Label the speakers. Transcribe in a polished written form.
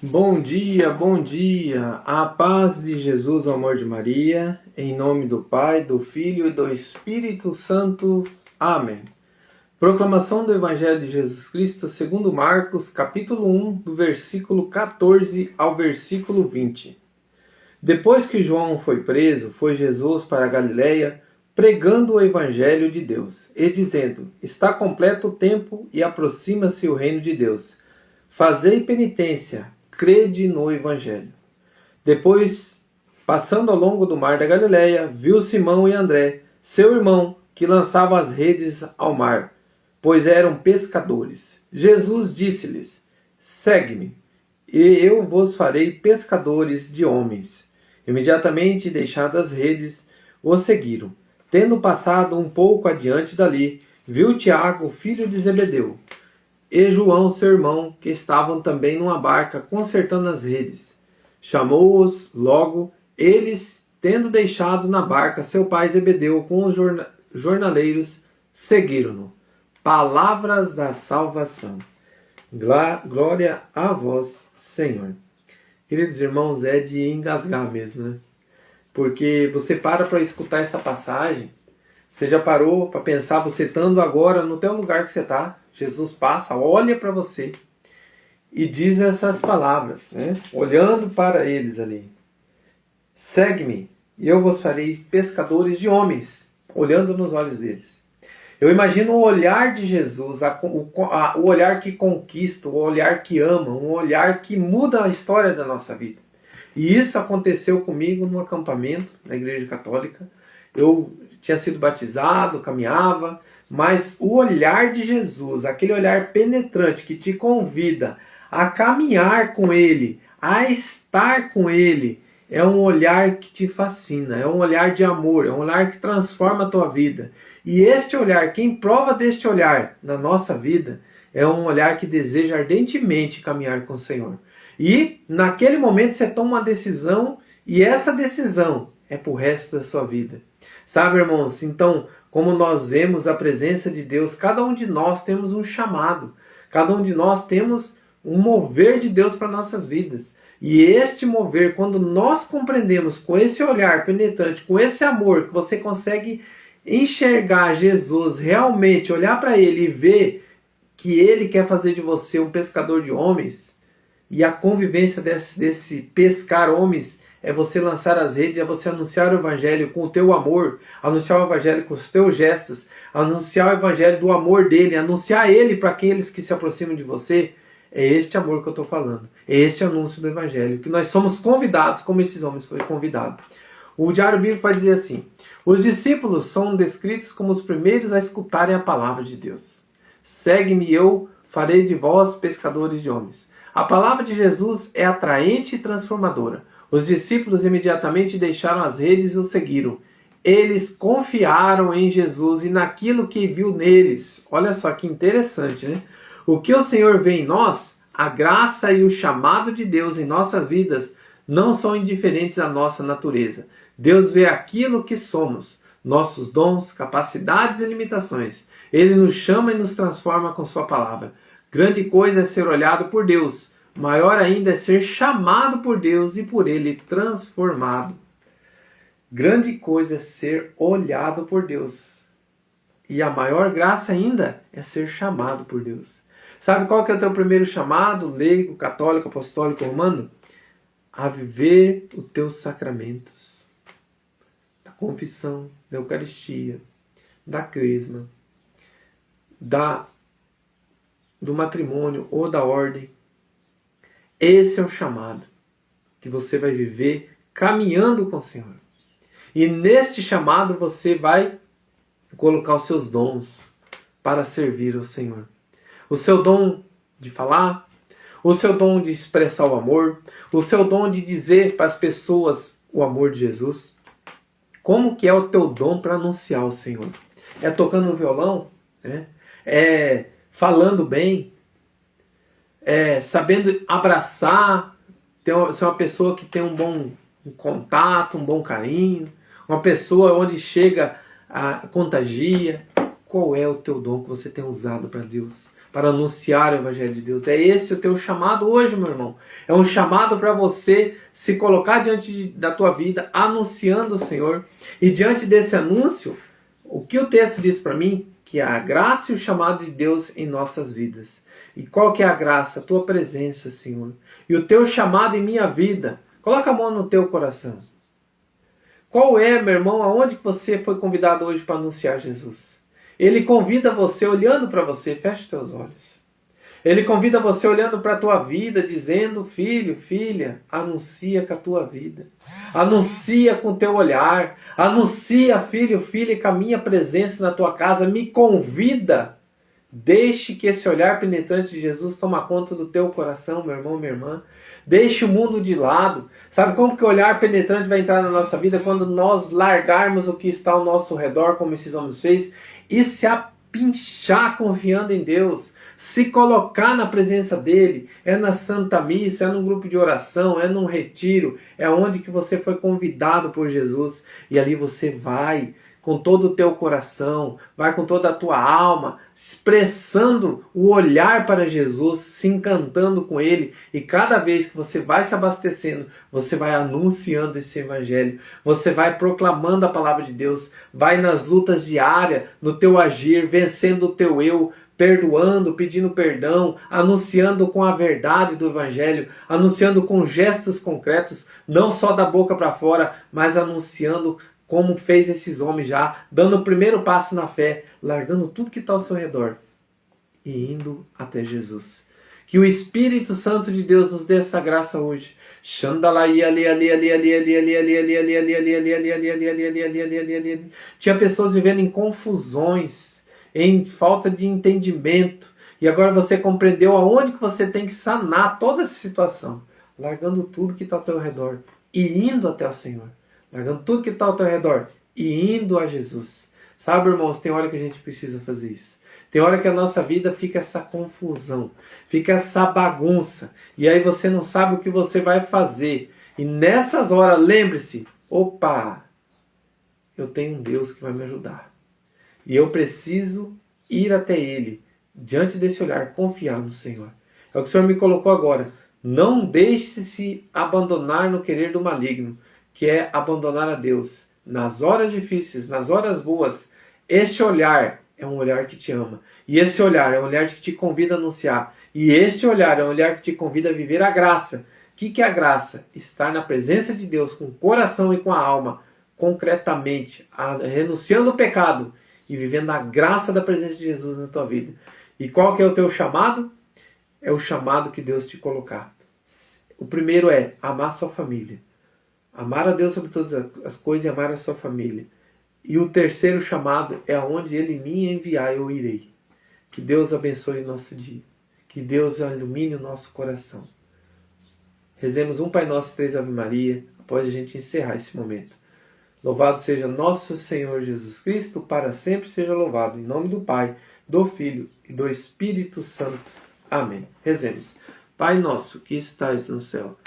Speaker 1: Bom dia, a paz de Jesus, o amor de Maria, em nome do Pai, do Filho e do Espírito Santo. Amém. Proclamação do Evangelho de Jesus Cristo segundo Marcos, capítulo 1, do versículo 14 ao versículo 20. Depois que João foi preso, foi Jesus para a Galiléia, pregando o Evangelho de Deus, e dizendo: Está completo o tempo e aproxima-se o reino de Deus. Fazei penitência, crede no Evangelho. Depois, passando ao longo do mar da Galiléia, viu Simão e André, seu irmão, que lançavam as redes ao mar, pois eram pescadores. Jesus disse-lhes: Segue-me, e eu vos farei pescadores de homens. Imediatamente, deixadas as redes, o seguiram. Tendo passado um pouco adiante dali, viu Tiago, filho de Zebedeu, e João, seu irmão, que estavam também numa barca consertando as redes. Chamou-os logo, eles, tendo deixado na barca seu pai Zebedeu com os jornaleiros, seguiram-no. Palavras da salvação. Glória a vós, Senhor. Queridos irmãos, é de engasgar mesmo, né? Porque você para escutar essa passagem, você já parou para pensar, você estando agora no teu lugar que você está, Jesus passa, olha para você e diz essas palavras, né? Olhando para eles ali. Segue-me e eu vos farei pescadores de homens, olhando nos olhos deles. Eu imagino o olhar de Jesus, o olhar que conquista, o olhar que ama, um olhar que muda a história da nossa vida. E isso aconteceu comigo no acampamento na Igreja Católica. Eu tinha sido batizado, caminhava, mas o olhar de Jesus, aquele olhar penetrante que te convida a caminhar com Ele, a estar com Ele, é um olhar que te fascina, é um olhar de amor, é um olhar que transforma a tua vida. E este olhar, quem prova deste olhar na nossa vida, é um olhar que deseja ardentemente caminhar com o Senhor. E naquele momento você toma uma decisão, e essa decisão é para o resto da sua vida. Sabe, irmãos, então, como nós vemos a presença de Deus, cada um de nós temos um chamado, cada um de nós temos um mover de Deus para nossas vidas. E este mover, quando nós compreendemos com esse olhar penetrante, com esse amor, que você consegue enxergar Jesus, realmente olhar para Ele e ver que Ele quer fazer de você um pescador de homens, e a convivência desse pescar homens é você lançar as redes, é você anunciar o Evangelho com o teu amor, anunciar o Evangelho com os teus gestos, anunciar o Evangelho do amor dele, anunciar ele para aqueles que se aproximam de você. É este amor que eu estou falando, é este anúncio do Evangelho, que nós somos convidados como esses homens foram convidados. O Diário Bíblico vai dizer assim: os discípulos são descritos como os primeiros a escutarem a palavra de Deus. Segue-me e eu farei de vós pescadores de homens. A palavra de Jesus é atraente e transformadora. Os discípulos imediatamente deixaram as redes e o seguiram. Eles confiaram em Jesus e naquilo que viu neles. Olha só que interessante, né? O que o Senhor vê em nós, a graça e o chamado de Deus em nossas vidas, não são indiferentes à nossa natureza. Deus vê aquilo que somos, nossos dons, capacidades e limitações. Ele nos chama e nos transforma com sua palavra. Grande coisa é ser olhado por Deus. Maior ainda é ser chamado por Deus e por Ele transformado. Grande coisa é ser olhado por Deus. E a maior graça ainda é ser chamado por Deus. Sabe qual que é o teu primeiro chamado, leigo, católico, apostólico, romano? A viver os teus sacramentos. Da confissão, da Eucaristia, da crisma, do matrimônio ou da ordem. Esse é o chamado que você vai viver caminhando com o Senhor. E neste chamado você vai colocar os seus dons para servir ao Senhor. O seu dom de falar, o seu dom de expressar o amor, o seu dom de dizer para as pessoas o amor de Jesus. Como que é o teu dom para anunciar o Senhor? É tocando um violão? É falando bem? É sabendo abraçar? Ser uma pessoa que tem um bom contato, um bom carinho? Uma pessoa onde chega, contagia? Qual é o teu dom que você tem usado para Deus? para anunciar o Evangelho de Deus. É esse o teu chamado hoje, meu irmão. É um chamado para você se colocar diante da tua vida, anunciando o Senhor. E diante desse anúncio, o que o texto diz para mim? Que é a graça e o chamado de Deus em nossas vidas. E qual que é a graça? A tua presença, Senhor. E o teu chamado em minha vida. Coloca a mão no teu coração. Qual é, meu irmão, aonde que você foi convidado hoje para anunciar Jesus? Ele convida você olhando para você, fecha os teus olhos. Ele convida você olhando para a tua vida, dizendo, filho, filha, anuncia com a tua vida. Anuncia com o teu olhar. Anuncia, filho, filha, com a minha presença na tua casa. Me convida. Deixe que esse olhar penetrante de Jesus toma conta do teu coração, meu irmão, minha irmã. Deixe o mundo de lado. Sabe como que o olhar penetrante vai entrar na nossa vida? Quando nós largarmos o que está ao nosso redor, como esses homens fez, e se apinchar confiando em Deus. Se colocar na presença dele. É na Santa Missa, é num grupo de oração, é num retiro. É onde que você foi convidado por Jesus. E ali você vai com todo o teu coração, vai com toda a tua alma, expressando o olhar para Jesus, se encantando com Ele. E cada vez que você vai se abastecendo, você vai anunciando esse Evangelho, você vai proclamando a palavra de Deus, vai nas lutas diárias, no teu agir, vencendo o teu eu, perdoando, pedindo perdão, anunciando com a verdade do Evangelho, anunciando com gestos concretos, não só da boca para fora, mas anunciando como fez esses homens já, dando o primeiro passo na fé, largando tudo que está ao seu redor e indo até Jesus. Que o Espírito Santo de Deus nos dê essa graça hoje. Tinha pessoas vivendo em confusões, em falta de entendimento, e agora você compreendeu aonde que você tem que sanar toda essa situação, largando tudo que está ao teu redor e indo até o Senhor. Largando tudo que está ao teu redor e indo a Jesus. Sabe, irmãos, tem hora que a gente precisa fazer isso. Tem hora que a nossa vida fica essa confusão, fica essa bagunça. E aí você não sabe o que você vai fazer. E nessas horas, lembre-se, opa, eu tenho um Deus que vai me ajudar. E eu preciso ir até Ele, diante desse olhar, confiar no Senhor. É o que o Senhor me colocou agora. Não deixe-se abandonar no querer do maligno, que é abandonar a Deus. Nas horas difíceis, nas horas boas, este olhar é um olhar que te ama. E esse olhar é um olhar que te convida a anunciar. E este olhar é um olhar que te convida a viver a graça. O que é a graça? Estar na presença de Deus com o coração e com a alma, concretamente, renunciando ao pecado e vivendo a graça da presença de Jesus na tua vida. E qual que é o teu chamado? É o chamado que Deus te colocar. O primeiro é amar sua família. Amar a Deus sobre todas as coisas e amar a sua família. E o terceiro chamado é aonde Ele me enviar, eu irei. Que Deus abençoe o nosso dia. Que Deus ilumine o nosso coração. Rezemos um Pai Nosso e 3 Ave Maria, após a gente encerrar esse momento. Louvado seja nosso Senhor Jesus Cristo, para sempre seja louvado. Em nome do Pai, do Filho e do Espírito Santo. Amém. Rezemos. Pai nosso que estais no céu,